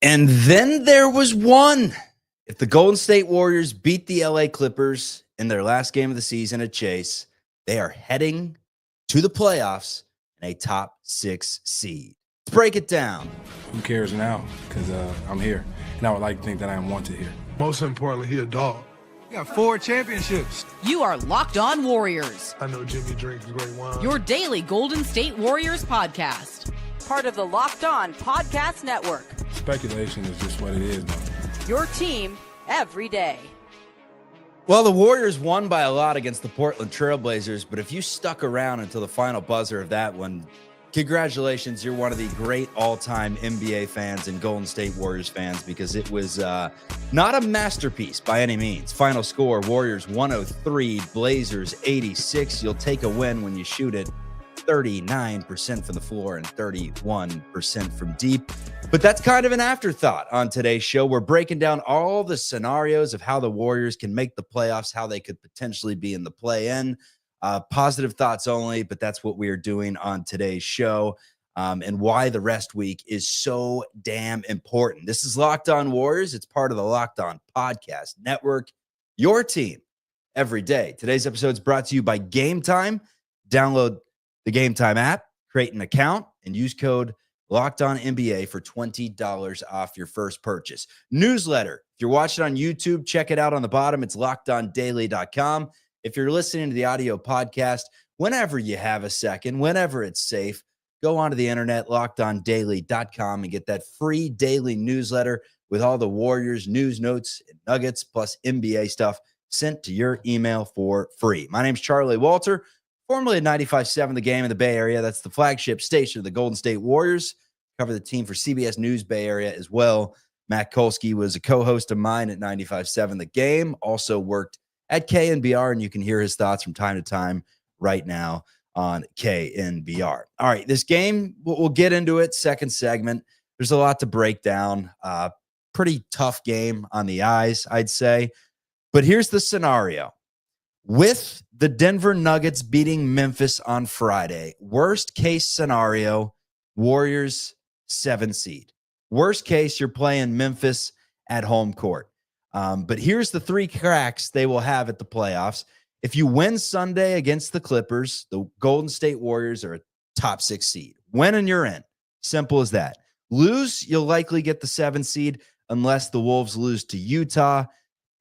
And then there was one. If the Golden State Warriors beat the LA Clippers in their last game of the season at Chase, they are heading to the playoffs in a top 6 seed. Let's break it down. Who cares now? Because I'm here, and I would like to think that I am wanted here. Most importantly, he a dog. We got 4 championships. You are Locked On Warriors. I know Jimmy drinks great wine. Your daily Golden State Warriors podcast. Part of the Locked On Podcast Network. Speculation is just what it is, though. Your team every day. Well, the Warriors won by a lot against the Portland Trailblazers, but if you stuck around until the final buzzer of that one, congratulations, you're one of the great all-time NBA fans and Golden State Warriors fans, because it was not a masterpiece by any means. Final score, Warriors 103, Blazers 86. You'll take a win when you shoot it 39% from the floor and 31% from deep. But that's kind of an afterthought on today's show. We're breaking down all the scenarios of how the Warriors can make the playoffs, how they could potentially be in the play-in. Positive thoughts only, but that's what we are doing on today's show, and why the rest week is so damn important. This is Locked On Warriors. It's part of the Locked On Podcast Network, your team every day. Today's episode is brought to you by Gametime. Download the Gametime app, create an account, and use code Locked On NBA for $20 off your first purchase. Newsletter. If you're watching on YouTube, check it out on the bottom. It's lockedondaily.com. If you're listening to the audio podcast, whenever you have a second, whenever it's safe, go onto the internet, lockedondaily.com, and get that free daily newsletter with all the Warriors news, notes, and nuggets, plus NBA stuff sent to your email for free. My name's Charlie Walter, formerly at 95.7 The Game in the Bay Area. That's the flagship station of the Golden State Warriors. Cover the team for CBS News Bay Area as well. Matt Kolsky was a co-host of mine at 95.7 The Game, also worked at KNBR, and you can hear his thoughts from time to time right now on KNBR. All right, this game, we'll get into it. Second segment. There's a lot to break down. Pretty tough game on the eyes, I'd say. But here's the scenario. With the Denver Nuggets beating Memphis on Friday, worst case scenario, Warriors 7 seed. Worst case, you're playing Memphis at home court. But here's the 3 cracks they will have at the playoffs. If you win Sunday against the Clippers, the Golden State Warriors are a top 6 seed. Win and you're in. Simple as that. Lose, you'll likely get the 7 seed unless the Wolves lose to Utah,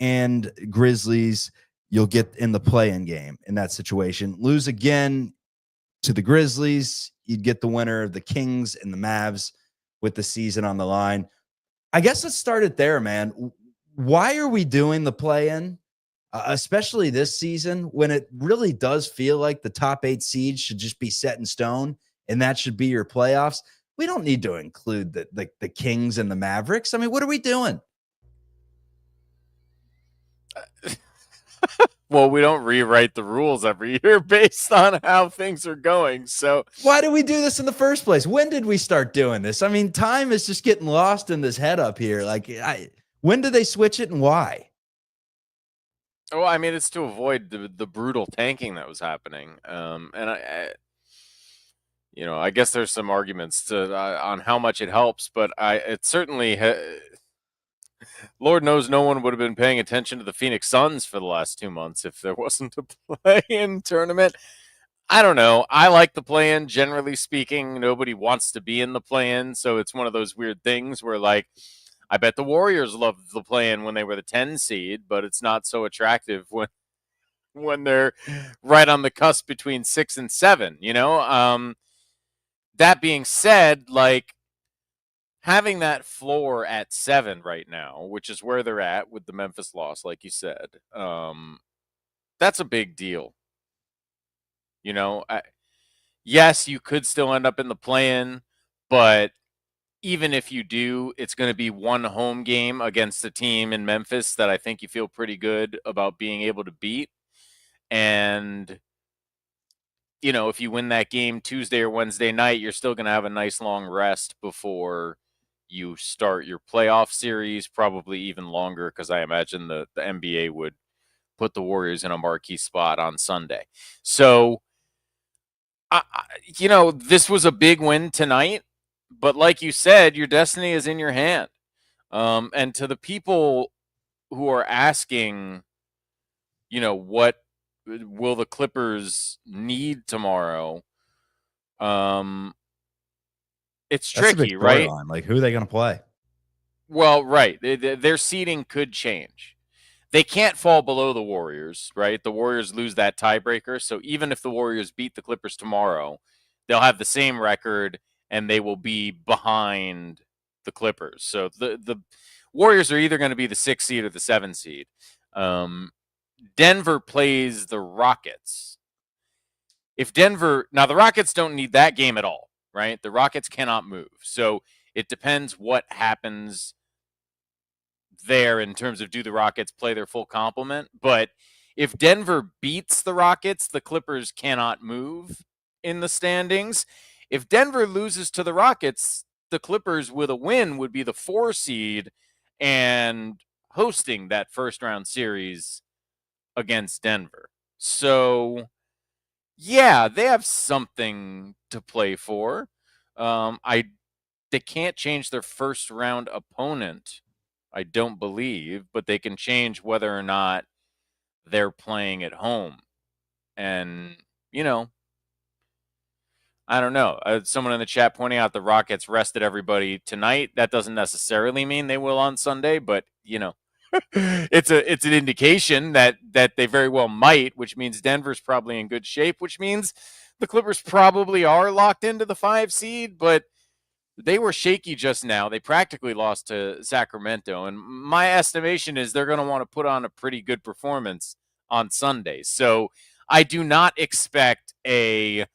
and Grizzlies, you'll get in the play-in game in that situation. Lose again to the Grizzlies, you'd get the winner of the Kings and the Mavs with the season on the line. I guess let's start it there, man. Why are we doing the play-in, especially this season, when it really does feel like the top 8 seeds should just be set in stone, and that should be your playoffs? We don't need to include the Kings and the Mavericks. I mean, what are we doing? Well, we don't rewrite the rules every year based on how things are going. So why did we do this in the first place? When did we start doing this? I mean, time is just getting lost in this head up here. When did they switch it and why? Oh, I mean, it's to avoid the brutal tanking that was happening. And I guess there's some arguments on how much it helps, but it certainly Lord knows no one would have been paying attention to the Phoenix Suns for the last 2 months if there wasn't a play-in tournament. I don't know. I like the play-in, generally speaking. Nobody wants to be in the play-in, so it's one of those weird things where, I bet the Warriors loved the play-in when they were the 10 seed, but it's not so attractive when they're right on the cusp between 6 and 7, That being said, having that floor at 7 right now, which is where they're at with the Memphis loss, like you said, that's a big deal. Yes, you could still end up in the play-in, but even if you do, it's going to be one home game against a team in Memphis that I think you feel pretty good about being able to beat. And, if you win that game Tuesday or Wednesday night, you're still going to have a nice long rest before you start your playoff series, probably even longer, because I imagine the NBA would put the Warriors in a marquee spot on Sunday. So, this was a big win tonight, but like you said, your destiny is in your hand. And to the people who are asking, what will the Clippers need tomorrow? It's That's a big tricky, right? storyline. Like, who are they going to play? Well, right. Their seeding could change. They can't fall below the Warriors, right? The Warriors lose that tiebreaker. So even if the Warriors beat the Clippers tomorrow, they'll have the same record and they will be behind the Clippers. So the Warriors are either going to be the 6th seed or the 7th seed. Denver plays the Rockets. Now the Rockets don't need that game at all, right? The Rockets cannot move. So it depends what happens there in terms of do the Rockets play their full complement. But if Denver beats the Rockets, the Clippers cannot move in the standings. If Denver loses to the Rockets, the Clippers with a win would be the 4 seed and hosting that first round series against Denver. So yeah, they have something to play for. They can't change their first round opponent, I don't believe, but they can change whether or not they're playing at home. And, I don't know. Someone in the chat pointing out the Rockets rested everybody tonight. That doesn't necessarily mean they will on Sunday, but, it's an indication that they very well might, which means Denver's probably in good shape, which means the Clippers probably are locked into the 5 seed, but they were shaky just now. They practically lost to Sacramento. And my estimation is they're going to want to put on a pretty good performance on Sunday. So I do not expect a,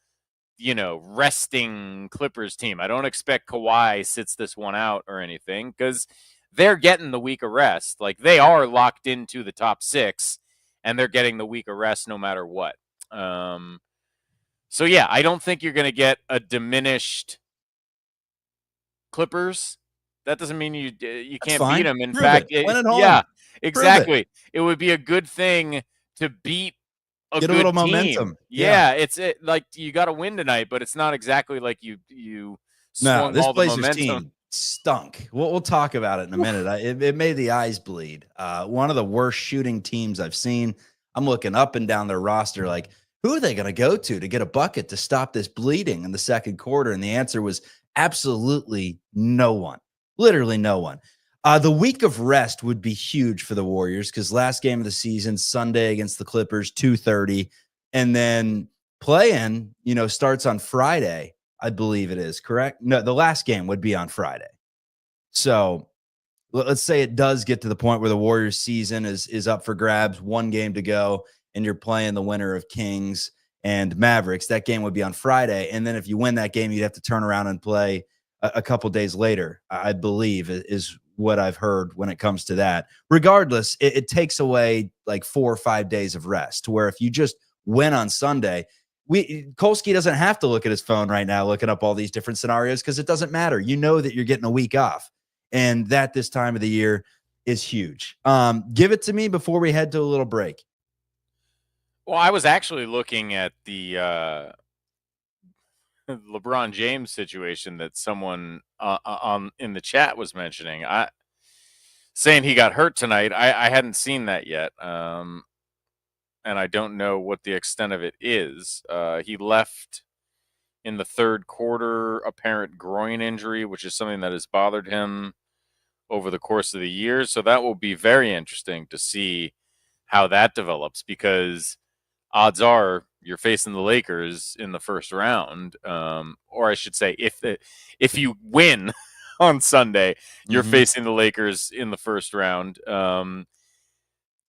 resting Clippers team. I don't expect Kawhi sits this one out or anything because they're getting the week of rest. Like, they are locked into the top 6 and they're getting the week of rest no matter what. So yeah, I don't think you're going to get a diminished Clippers. That doesn't mean you can't fine. beat them. In Prove fact, it. Win at home. yeah, Prove exactly. It would be a good thing to beat Get good a little team. momentum. Yeah, it's like you got to win tonight, but it's not exactly like you swung this all the Blazers momentum. team stunk. We'll talk about it in a minute. It made the eyes bleed. One of the worst shooting teams I've seen. I'm looking up and down their roster like, who are they going to go to get a bucket to stop this bleeding in the second quarter? And the answer was absolutely no one. Literally no one. The week of rest would be huge for the Warriors because last game of the season, Sunday against the Clippers, 2:30. And then play-in, starts on Friday, I believe it is, correct? No, the last game would be on Friday. So let's say it does get to the point where the Warriors season is up for grabs, 1 game to go, and you're playing the winner of Kings and Mavericks. That game would be on Friday. And then if you win that game, you'd have to turn around and play a couple days later, I believe is what I've heard when it comes to that. Regardless, it takes away like 4 or 5 days of rest, to where if you just win on Sunday, Kolsky doesn't have to look at his phone right now looking up all these different scenarios because it doesn't matter. You know that you're getting a week off, and that this time of the year is huge. Give it to me before we head to a little break. Well, I was actually looking at the LeBron James situation that someone on in the chat was mentioning. Saying he got hurt tonight. I hadn't seen that yet, and I don't know what the extent of it is. He left in the third quarter, apparent groin injury, which is something that has bothered him over the course of the year. So that will be very interesting to see how that develops, because odds are you're facing the Lakers in the first round, or I should say, if you win on Sunday, you're facing the Lakers in the first round.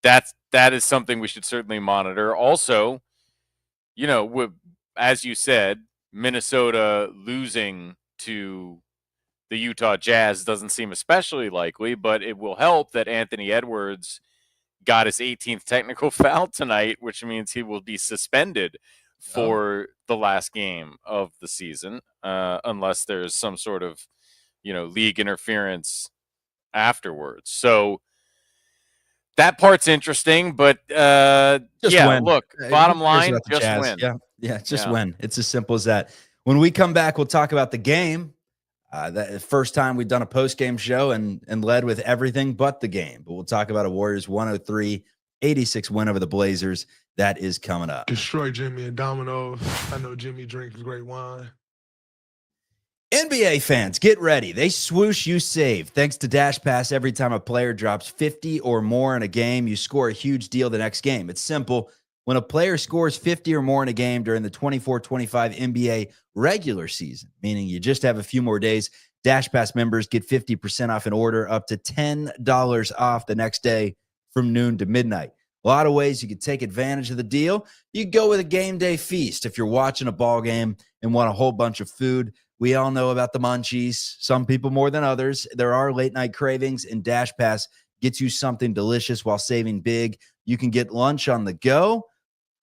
That is something we should certainly monitor. Also, as you said, Minnesota losing to the Utah Jazz doesn't seem especially likely, but it will help that Anthony Edwards got his 18th technical foul tonight, which means he will be suspended for the last game of the season, unless there's some sort of, league interference afterwards. So that part's interesting, but Win. Look, bottom line, just win. Yeah, just win. It's as simple as that. When we come back, we'll talk about the game. That first time we've done a post-game show and led with everything but the game. But we'll talk about a Warriors 103-86 win over the Blazers. That is coming up. Destroy Jimmy and Domino's. I know Jimmy drinks great wine. NBA fans, get ready. They swoosh, you save. Thanks to Dash Pass, every time a player drops 50 or more in a game, you score a huge deal the next game. It's simple. When a player scores 50 or more in a game during the 24-25 NBA regular season, meaning you just have a few more days, Dash Pass members get 50% off an order, up to $10 off the next day from noon to midnight. A lot of ways you can take advantage of the deal. You can go with a game day feast if you're watching a ball game and want a whole bunch of food. We all know about the munchies, some people more than others. There are late night cravings, and Dash Pass gets you something delicious while saving big. You can get lunch on the go,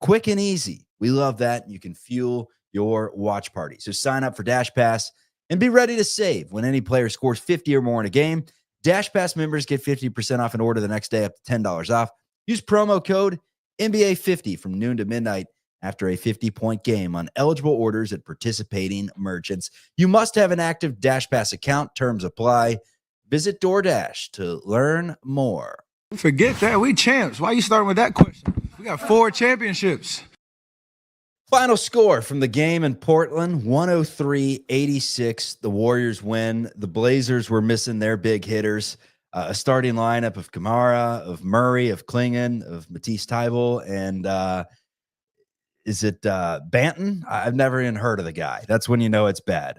quick and easy. We love that. You can fuel your watch party. So sign up for Dash Pass and be ready to save. When any player scores 50 or more in a game, Dash Pass members get 50% off an order the next day, up to $10 off. Use promo code NBA50 from noon to midnight after a 50-point game on eligible orders at participating merchants. You must have an active Dash Pass account. Terms apply. Visit DoorDash to learn more. Forget that. We champs. Why are you starting with that question? We got 4 championships. Final score from the game in Portland, 103-86. The Warriors win. The Blazers were missing their big hitters. A starting lineup of Kamara, of Murray, of Klingon, of Matisse Thybulle, and is it Banton? I've never even heard of the guy. That's when you know it's bad.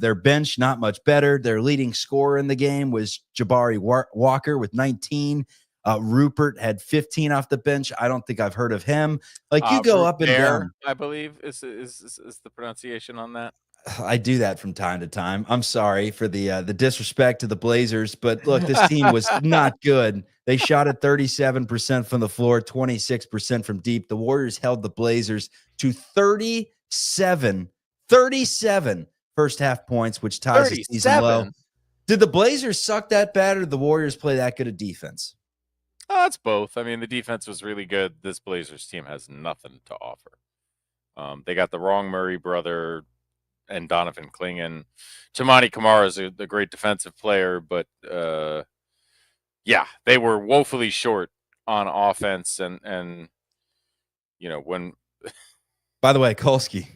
Their bench, not much better. Their leading scorer in the game was Jabari Walker with 19. Rupert had 15 off the bench. I don't think I've heard of him. Like, you go up and down. I believe is the pronunciation on that. I do that from time to time. I'm sorry for the disrespect to the Blazers, but look, this team was not good. They shot at 37% from the floor, 26% from deep. The Warriors held the Blazers to 37 first half points, which ties the season low. Did the Blazers suck that bad, or did the Warriors play that good a defense? It's both. I mean, the defense was really good. This Blazers team has nothing to offer. They got the wrong Murray brother and Donovan Klingon. Tamani Kamara is a great defensive player, but yeah, they were woefully short on offense. And you know, when by the way, Kolsky,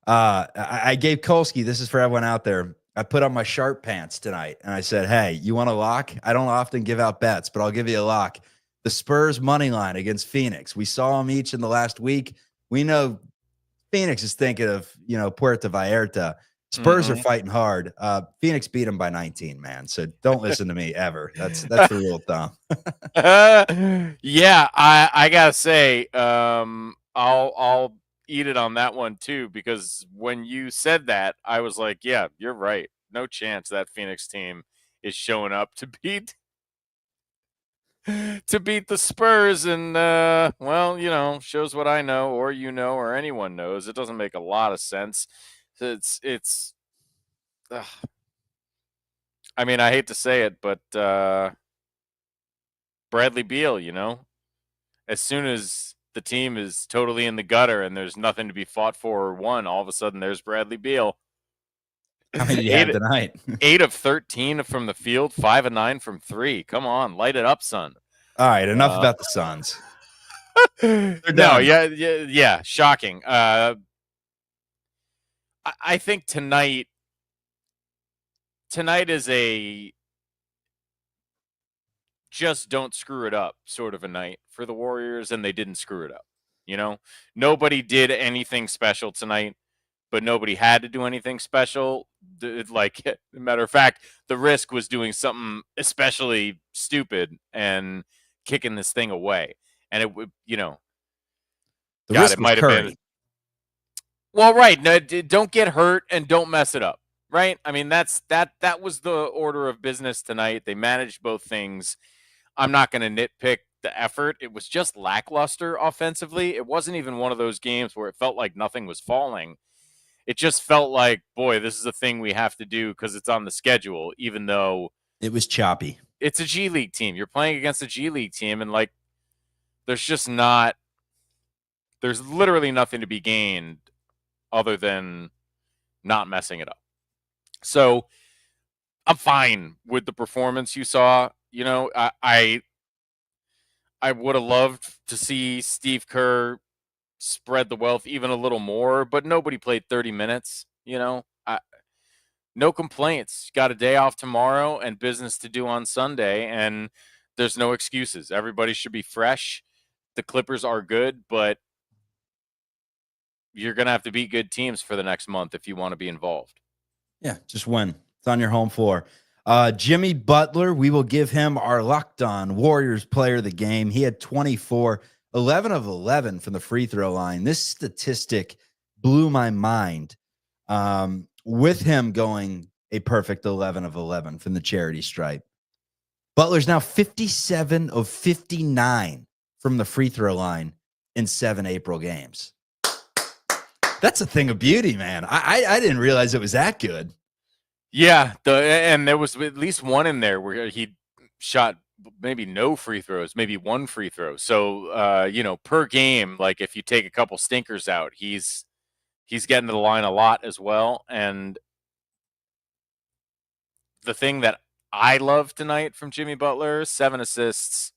I gave Kolsky, this is for everyone out there, I put on my sharp pants tonight and I said, hey, you want a lock? I don't often give out bets, but I'll give you a lock. The Spurs money line against Phoenix. We saw them each in the last week. We know Phoenix is thinking of, Puerto Vallarta. Spurs are fighting hard. Phoenix beat them by 19, man. So don't listen to me ever. That's the rule of thumb. Yeah, I gotta say, I'll eat it on that one too, because when you said that, I was like, yeah, you're right. No chance that Phoenix team is showing up to beat the Spurs. And well, shows what I know, or or anyone knows. It doesn't make a lot of sense. It's I mean, I hate to say it, but Bradley Beal, as soon as the team is totally in the gutter and there's nothing to be fought for or won, all of a sudden there's Bradley Beal. How many do you have tonight? 8 of 13 from the field, 5 of 9 from 3. Come on, light it up, son. All right, enough about the Suns. No, yeah, shocking. I think tonight is a just don't screw it up sort of a night for the Warriors, and they didn't screw it up. Nobody did anything special tonight, but nobody had to do anything special. Like, as a matter of fact, the risk was doing something especially stupid and kicking this thing away. And it would, the risk might have been. Well, right. No, don't get hurt and don't mess it up. Right. I mean, that was the order of business tonight. They managed both things. I'm not going to nitpick the effort. It was just lackluster offensively. It wasn't even one of those games where it felt like nothing was falling. It just felt like, boy, this is a thing we have to do because it's on the schedule, even though it was choppy. It's a G League team. You're playing against a G League team, and there's literally nothing to be gained other than not messing it up. So I'm fine with the performance you saw. You know, I would have loved to see Steve Kerr spread the wealth even a little more, but nobody played 30 minutes. You know, no complaints. Got a day off tomorrow and business to do on Sunday, and there's no excuses. Everybody should be fresh. The Clippers are good, but you're going to have to beat good teams for the next month if you want to be involved. Yeah, just win. It's on your home floor. Jimmy Butler, we will give him our Locked On Warriors player of the game. He had 24, 11 of 11 from the free throw line. This statistic blew my mind with him going a perfect 11 of 11 from the charity stripe. Butler's now 57 of 59 from the free throw line in 7 April games. That's a thing of beauty, man. I didn't realize it was that good. Yeah, and there was at least one in there where he shot maybe no free throws, maybe one free throw. So, per game, like if you take a couple stinkers out, he's getting to the line a lot as well. And the thing that I love tonight from Jimmy Butler, 7 assists,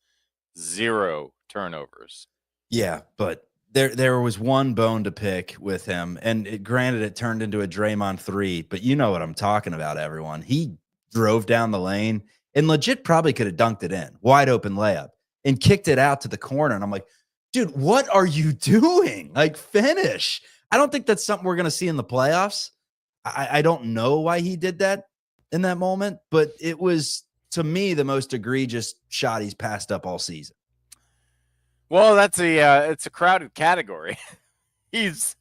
0 turnovers. Yeah, but there was one bone to pick with him, and granted, it turned into a Draymond 3, but you know what I'm talking about, everyone. He drove down the lane and legit probably could have dunked it in, wide open layup, and kicked it out to the corner. And I'm like, dude, what are you doing? Like, finish. I don't think that's something we're going to see in the playoffs. I don't know why he did that in that moment, but it was, to me, the most egregious shot he's passed up all season. Well, it's a crowded category. It's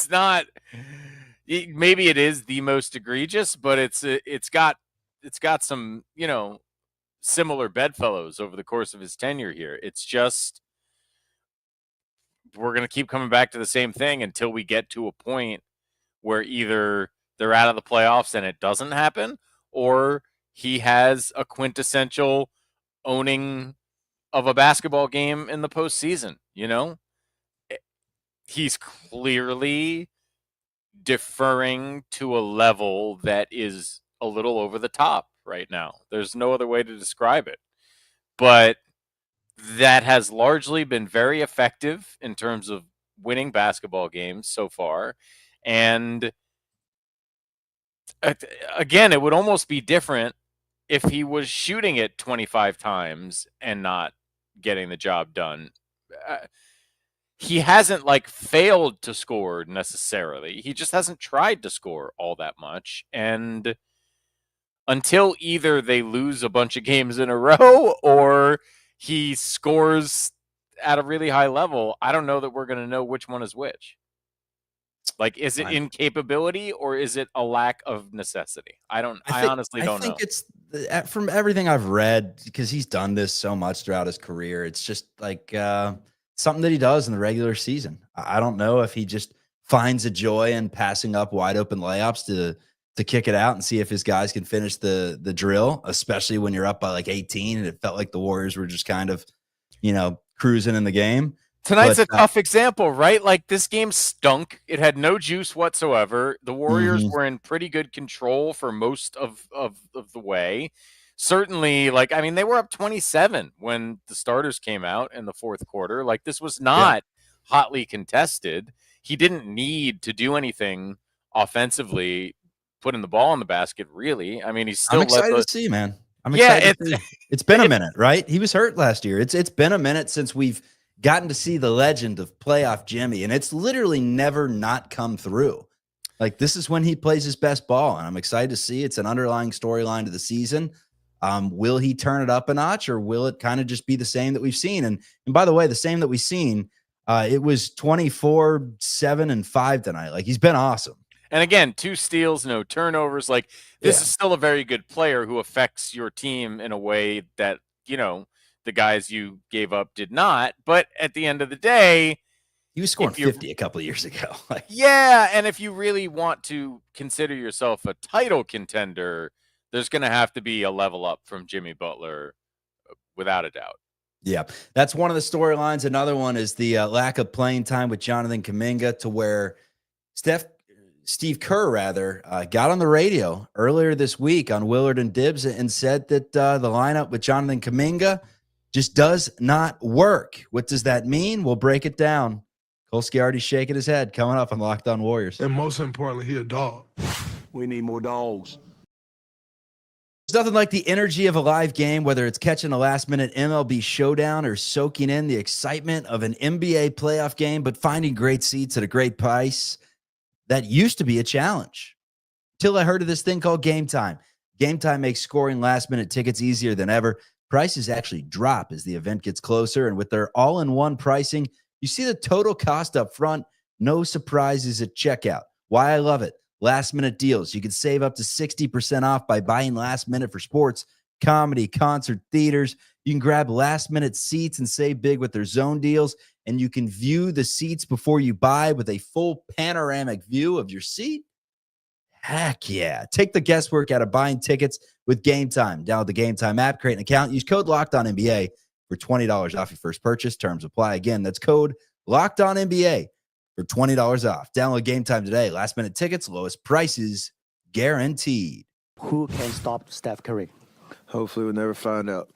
not, maybe it is the most egregious, but it's got some, similar bedfellows over the course of his tenure here. It's just, we're going to keep coming back to the same thing until we get to a point where either they're out of the playoffs and it doesn't happen, or he has a quintessential owning of a basketball game in the postseason. He's clearly deferring to a level that is a little over the top right now. There's no other way to describe it, but that has largely been very effective in terms of winning basketball games so far. And again, it would almost be different if he was shooting it 25 times and not getting the job done. He hasn't failed to score necessarily. He just hasn't tried to score all that much. And until either they lose a bunch of games in a row or he scores at a really high level, I don't know that we're going to know which one is which. Is it incapability or is it a lack of necessity? I honestly don't know. I think it's from everything I've read, because he's done this so much throughout his career. It's just something that he does in the regular season. I don't know if he just finds a joy in passing up wide open layups to kick it out and see if his guys can finish the drill, especially when you're up by 18 and it felt like the Warriors were just kind of, cruising in the game. Tonight's a tough example, right? This game stunk. It had no juice whatsoever. The Warriors were in pretty good control for most of the way. Certainly, they were up 27 when the starters came out in the fourth quarter. This was not hotly contested. He didn't need to do anything offensively, putting the ball in the basket, really. He's still I'm excited to see, man. I'm excited to see. It's been a minute, right? He was hurt last year. It's been a minute since we've gotten to see the legend of playoff Jimmy, and it's literally never not come through. This is when he plays his best ball, and I'm excited to see. It's an underlying storyline to the season. Will he turn it up a notch, or will it kind of just be the same that we've seen? And by the way, the same that we've seen, it was 24, 7, and 5 tonight. He's been awesome. And again, 2 steals, no turnovers. This is still a very good player who affects your team in a way that, the guys you gave up did not. But at the end of the day, he was scoring 50 a couple of years ago. Yeah, and if you really want to consider yourself a title contender, there's going to have to be a level up from Jimmy Butler, without a doubt. Yeah, that's one of the storylines. Another one is the lack of playing time with Jonathan Kuminga, to where Steph Steve Kerr, got on the radio earlier this week on Willard and Dibbs and said that the lineup with Jonathan Kuminga just does not work. What does that mean? We'll break it down. Kolsky already shaking his head, coming up on Locked On Warriors. And most importantly, he a dog. We need more dogs. There's nothing like the energy of a live game, whether it's catching a last-minute MLB showdown or soaking in the excitement of an NBA playoff game, but finding great seats at a great price. That used to be a challenge till I heard of this thing called Gametime. Gametime makes scoring last-minute tickets easier than ever. Prices actually drop as the event gets closer, and with their all-in-one pricing, you see the total cost up front, no surprises at checkout. Why I love it. Last-minute deals. You can save up to 60% off by buying last minute for sports, comedy, concert, theaters. You can grab last-minute seats and save big with their zone deals, and you can view the seats before you buy with a full panoramic view of your seat. Heck yeah. Take the guesswork out of buying tickets with Gametime. Download the Gametime app, create an account, use code LOCKEDONNBA for $20 off your first purchase. Terms apply. Again, that's code LOCKEDONNBA for $20 off. Download Gametime today. Last minute tickets, lowest prices guaranteed. Who can stop Steph Curry? Hopefully we'll never find out.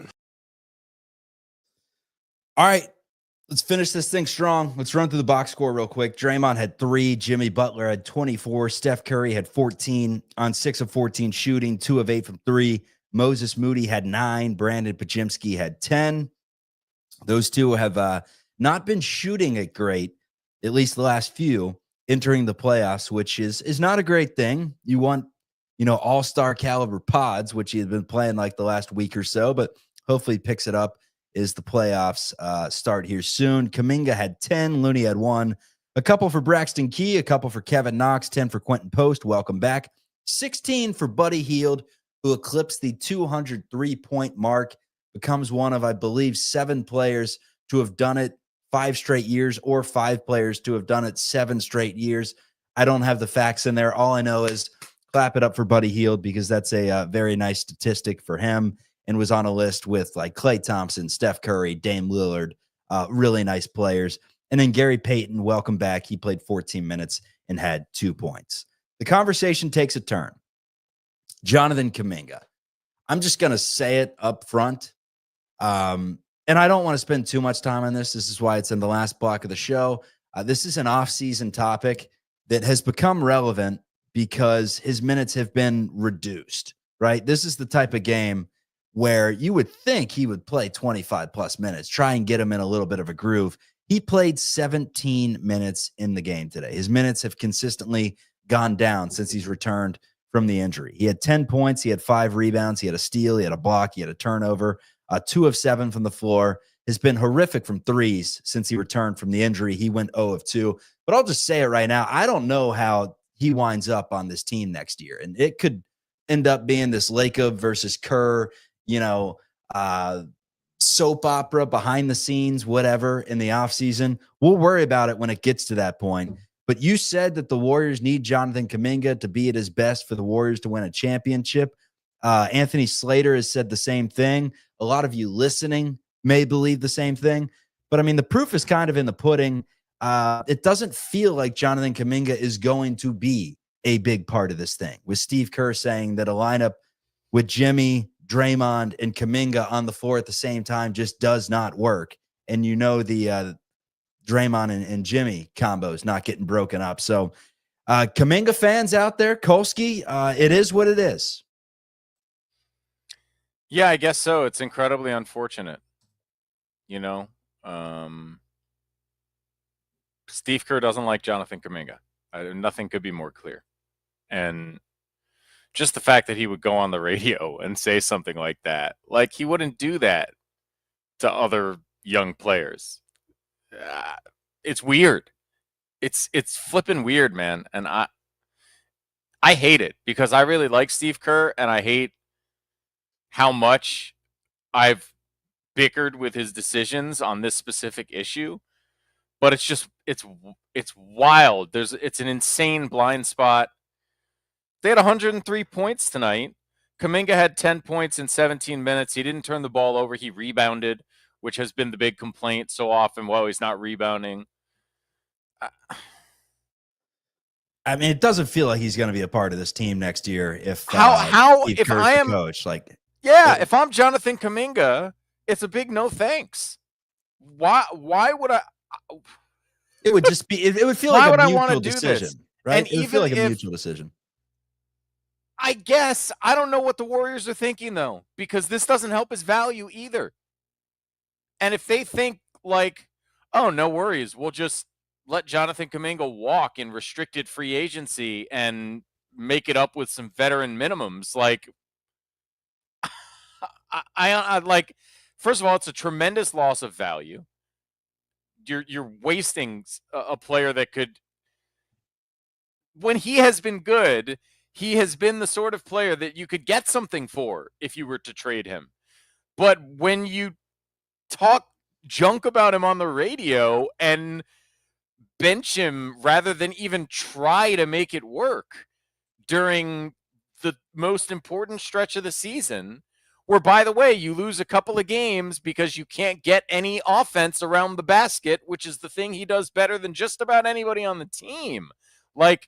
All right, let's finish this thing strong. Let's run through the box score real quick. Draymond had 3. Jimmy Butler had 24. Steph Curry had 14 on 6 of 14 shooting, 2 of 8 from 3. Moses Moody had 9. Brandon Pajimski had 10. Those two have not been shooting it great, at least the last few, entering the playoffs, which is not a great thing. You want, all-star caliber pods, which he's been playing like the last week or so, but hopefully picks it up as the playoffs start here soon. Kuminga had 10. Looney had 1. A couple for Braxton Key, a couple for Kevin Knox, 10 for Quentin Post. Welcome back. 16 for Buddy Hield, who eclipsed the 203-point mark, becomes one of, I believe, 7 players to have done it 5 straight years, or 5 players to have done it 7 straight years. I don't have the facts in there. All I know is clap it up for Buddy Hield, because that's a very nice statistic for him, and was on a list with like Klay Thompson, Steph Curry, Dame Lillard, really nice players. And then Gary Payton, welcome back. He played 14 minutes and had 2 points. The conversation takes a turn. Jonathan Kuminga. I'm just going to say it up front. And I don't want to spend too much time on this. This is why it's in the last block of the show. This is an off-season topic that has become relevant because his minutes have been reduced, right? This is the type of game where you would think he would play 25-plus minutes, try and get him in a little bit of a groove. He played 17 minutes in the game today. His minutes have consistently gone down since he's returned from the injury. He had 10 points. He had 5 rebounds. He had a steal. He had a block. He had a turnover. 2 of 7 from the floor. Has been horrific from threes since he returned from the injury. He went 0 of 2. But I'll just say it right now. I don't know how he winds up on this team next year. And it could end up being this Lacob versus Kerr, soap opera behind the scenes, whatever, in the offseason. We'll worry about it when it gets to that point. But you said that the Warriors need Jonathan Kuminga to be at his best for the Warriors to win a championship. Anthony Slater has said the same thing. A lot of you listening may believe the same thing. But, I mean, the proof is kind of in the pudding. It doesn't feel like Jonathan Kuminga is going to be a big part of this thing, with Steve Kerr saying that a lineup with Jimmy, Draymond, and Kuminga on the floor at the same time just does not work. And the Draymond and Jimmy combo is not getting broken up. So Kuminga fans out there, Kolsky, it is what it is. Yeah, I guess so. It's incredibly unfortunate. Steve Kerr doesn't like Jonathan Kuminga. Nothing could be more clear. And just the fact that he would go on the radio and say something like that, like he wouldn't do that to other young players. It's weird. It's flipping weird, man. And I hate it, because I really like Steve Kerr, and I hate how much I've bickered with his decisions on this specific issue. But it's wild. It's an insane blind spot. They had 103 points tonight. Kuminga had 10 points in 17 minutes. He didn't turn the ball over. He rebounded, which has been the big complaint so often while he's not rebounding. I mean, it doesn't feel like he's going to be a part of this team next year. If Steve if Kerr's I the am coach, like, if I'm Jonathan Kuminga, it's a big no thanks. Why would I? it would just be. It would feel Why like would a I want to mutual do decision, this? right? And It would even feel like a if mutual decision. I guess I don't know what the Warriors are thinking though, because this doesn't help his value either. And if they think like, oh, no worries, we'll just let Jonathan Kuminga walk in restricted free agency and make it up with some veteran minimums, like I like. First of all, it's a tremendous loss of value. You're wasting a player that could. When he has been good, he has been the sort of player that you could get something for if you were to trade him. But when you talk junk about him on the radio and bench him rather than even try to make it work during the most important stretch of the season, where, by the way, you lose a couple of games because you can't get any offense around the basket, which is the thing he does better than just about anybody on the team. Like,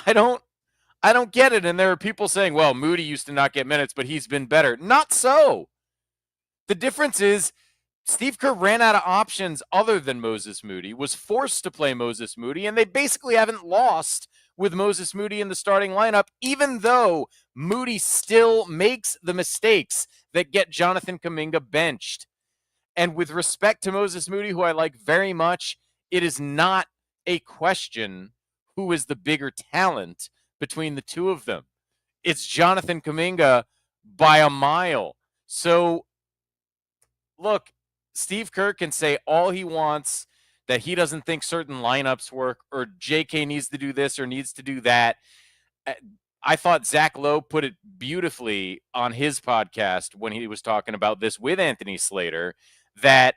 I don't get it. And there are people saying, well, Moody used to not get minutes, but he's been better. Not so. The difference is Steve Kerr ran out of options other than Moses Moody, was forced to play Moses Moody, and they basically haven't lost with Moses Moody in the starting lineup, even though Moody still makes the mistakes that get Jonathan Kuminga benched. And with respect to Moses Moody, who I like very much, it is not a question who is the bigger talent between the two of them. It's Jonathan Kuminga by a mile. So, look, Steve Kerr can say all he wants, that he doesn't think certain lineups work, or JK needs to do this or needs to do that. I thought Zach Lowe put it beautifully on his podcast when he was talking about this with Anthony Slater, that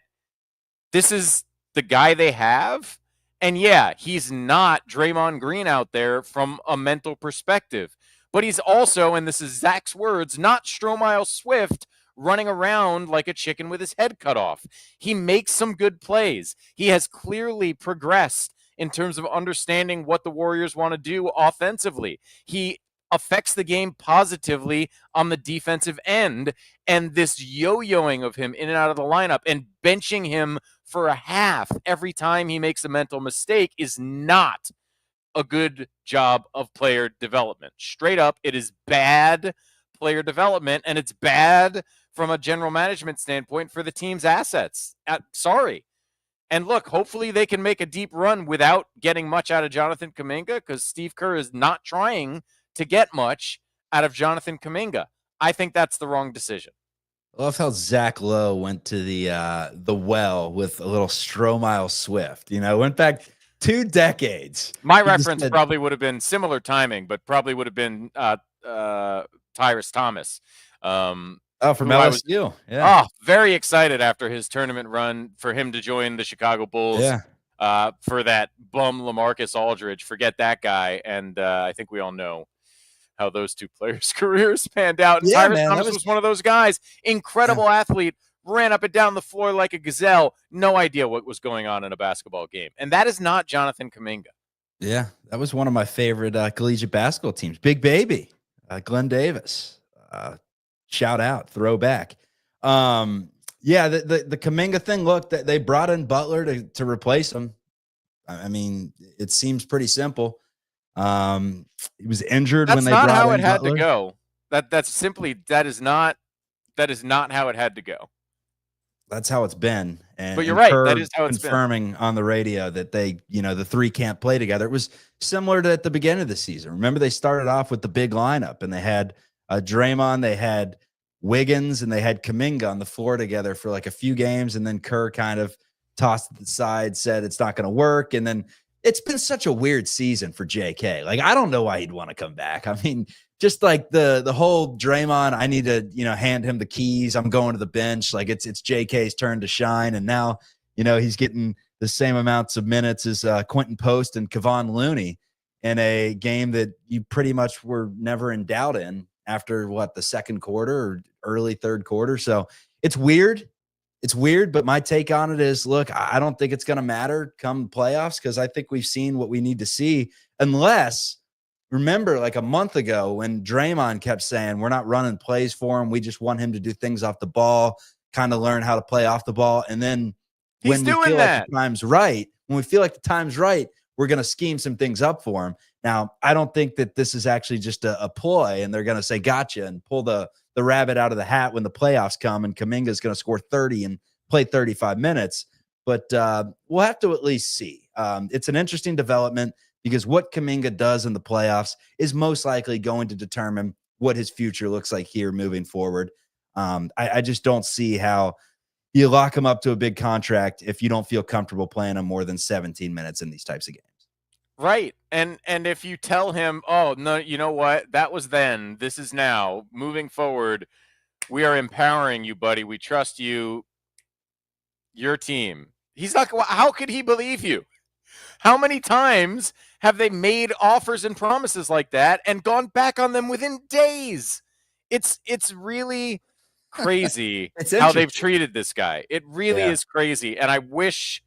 this is the guy they have. And yeah, he's not Draymond Green out there from a mental perspective, but he's also, and this is Zach's words, not Stromile Swift running around like a chicken with his head cut off. He makes some good plays. He has clearly progressed in terms of understanding what the Warriors want to do offensively. He affects the game positively on the defensive end, and this yo-yoing of him in and out of the lineup and benching him for a half every time he makes a mental mistake is not a good job of player development. Straight up, it is bad player development, and it's bad from a general management standpoint for the team's assets. Sorry. And look, hopefully they can make a deep run without getting much out of Jonathan Kuminga, because Steve Kerr is not trying to get much out of Jonathan Kuminga. I think that's the wrong decision. I love how Zach Lowe went to the well with a little Stromile Swift. You know, went back 2 decades. My reference probably would have been similar timing, but probably would have been Tyrus Thomas. From LSU. Very excited after his tournament run for him to join the Chicago Bulls. Yeah. For that bum LaMarcus Aldridge. Forget that guy. And I think we all know how those two players' careers panned out. And Tyrus Thomas was one of those guys. Incredible athlete. Ran up and down the floor like a gazelle. No idea what was going on in a basketball game. And that is not Jonathan Kuminga. Yeah, that was one of my favorite collegiate basketball teams. Big Baby, Glenn Davis. Shout out, throwback. Yeah, the Kuminga thing, look, they brought in Butler to replace him. I mean, it seems pretty simple. He was injured when they brought in Butler. That's not how it had to go. That is not how it had to go. That's how it's been. But you're right. That is how it's confirming on the radio that they, the three can't play together. It was similar to at the beginning of the season. Remember, they started off with the big lineup, and they had Draymond, they had Wiggins, and they had Kuminga on the floor together for like a few games, and then Kerr kind of tossed it aside, said it's not going to work, and then it's been such a weird season for JK. Like, I don't know why he'd want to come back. I mean, just like the whole Draymond, I need to, hand him the keys. I'm going to the bench. Like, it's JK's turn to shine. And now, he's getting the same amounts of minutes as Quentin Post and Kevon Looney in a game that you pretty much were never in doubt in after the second quarter or early third quarter. So it's weird. It's weird, but my take on it is, look, I don't think it's going to matter come playoffs because I think we've seen what we need to see. Unless, remember, like a month ago when Draymond kept saying we're not running plays for him, we just want him to do things off the ball, kind of learn how to play off the ball, and then when we feel like the time's right, we're going to scheme some things up for him. Now, I don't think that this is actually just a ploy, and they're going to say gotcha and pull the rabbit out of the hat when the playoffs come and Kuminga is going to score 30 and play 35 minutes. But we'll have to at least see. It's an interesting development because what Kuminga does in the playoffs is most likely going to determine what his future looks like here moving forward. I just don't see how you lock him up to a big contract if you don't feel comfortable playing him more than 17 minutes in these types of games. Right. And if you tell him, oh, no, you know what? That was then. This is now. Moving forward, we are empowering you, buddy. We trust you. Your team. He's not. How could he believe you? How many times have they made offers and promises like that and gone back on them within days? It's really crazy how they've treated this guy. It really is crazy. And I wish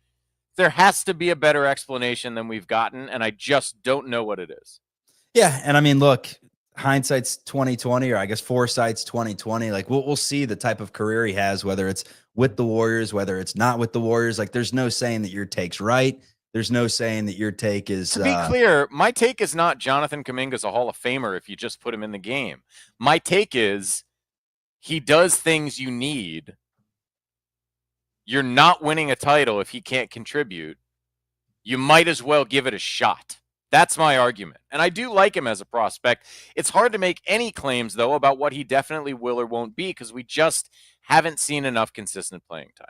there has to be a better explanation than we've gotten, and I just don't know what it is. Yeah, and I mean, look, hindsight's 2020, or I guess foresight's 2020. Like we'll see the type of career he has, whether it's with the Warriors, whether it's not with the Warriors. Like there's no saying that your take's right. There's no saying that your take is. To be clear, my take is not Jonathan Kuminga's a Hall of Famer if you just put him in the game. My take is he does things you need. You're not winning a title if he can't contribute. You might as well give it a shot. That's my argument. And I do like him as a prospect. It's hard to make any claims, though, about what he definitely will or won't be because we just haven't seen enough consistent playing time.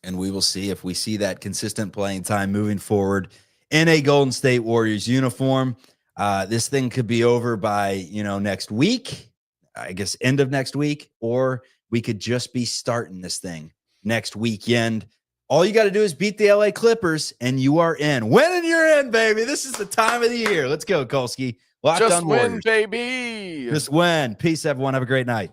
And we will see if we see that consistent playing time moving forward in a Golden State Warriors uniform. This thing could be over by, next week, I guess end of next week, or we could just be starting this thing next weekend. All you got to do is beat the LA Clippers and you are in. Winning, you're in, baby. This is the time of the year. Let's go, Kolsky. Just win, baby. Just win. Peace, everyone. Have a great night.